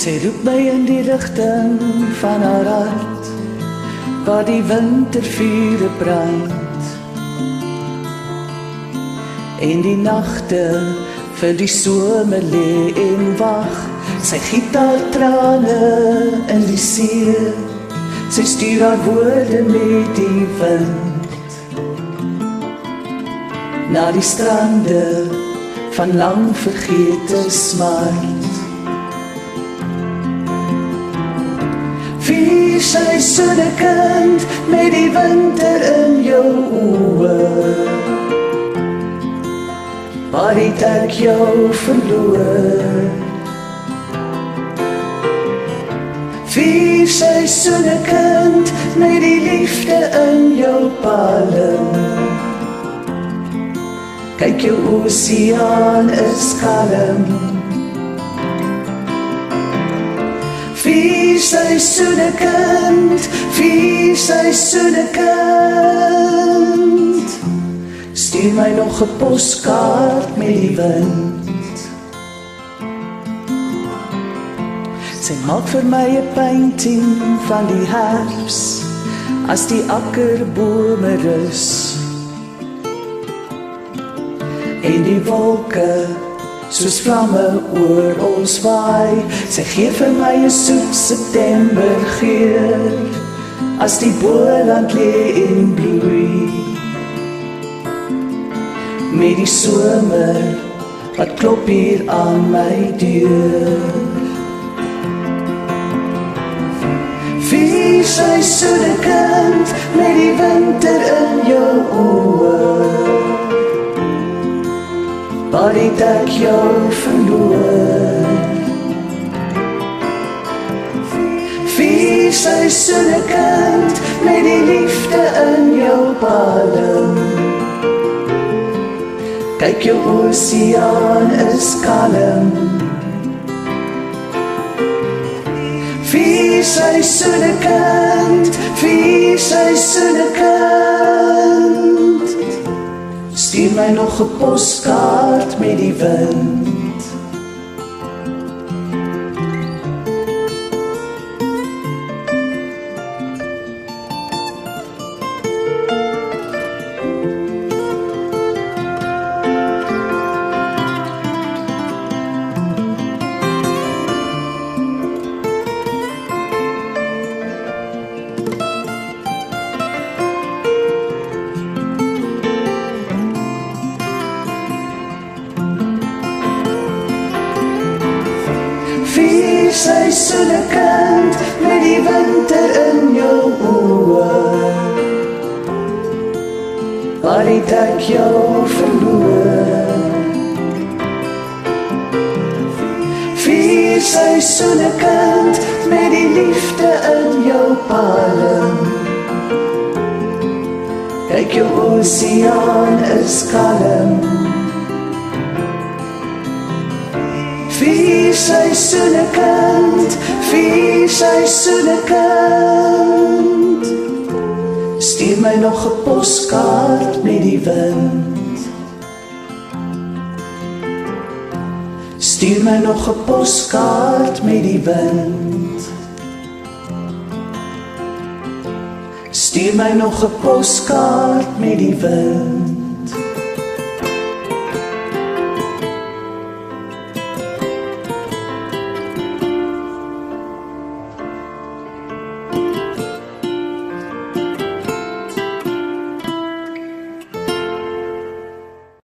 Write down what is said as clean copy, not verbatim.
Sy roep my in die rigting van haar hart, waar die wintervure brand, en die nagte vir die somer lê en wag. Sy giet haar trane in die see, sy stuur haar woorde met die wind, na die strande van lang vergete smart. Vier seisoene kind, met die winter in jou oë, waar het ek jou verloor? Vier seisoene kind, met die liefde in jou palm. Kyk jou oseaan is kalm. Vier seisoene kind, vier seisoene kind. Stuur my nog 'n poskaart met die wind. Sy maak vir my 'n painting van die herfs, as die akkerbome rus, en die wolke soos vlamme oor ons waai. Sy gee vir my 'n soet septembergeur, as die boland lê en bloei, met die somer wat klop hier aan my deur. Vier seisoene kind, met die winter in jou oë, waar het ek jou verloor? Vier seisoene kind, met die liefde in jou palm. Kyk jou oseaan is kalm. Vier seisoene kind, vier seisoene kind. Stuur my nog 'n poskaart met die wind. Vier seisoene kind, met die winter in jou oë, waar het ek jou verloor? Vier seisoene kind, met die liefde in jou palm. Kyk jou oseaan is kalm. Vier seisoene kind, vier seisoene kind. Stuur my nog 'n poskaart met die wind. Stuur my nog 'n poskaart met die wind. Stuur my nog 'n poskaart met die wind.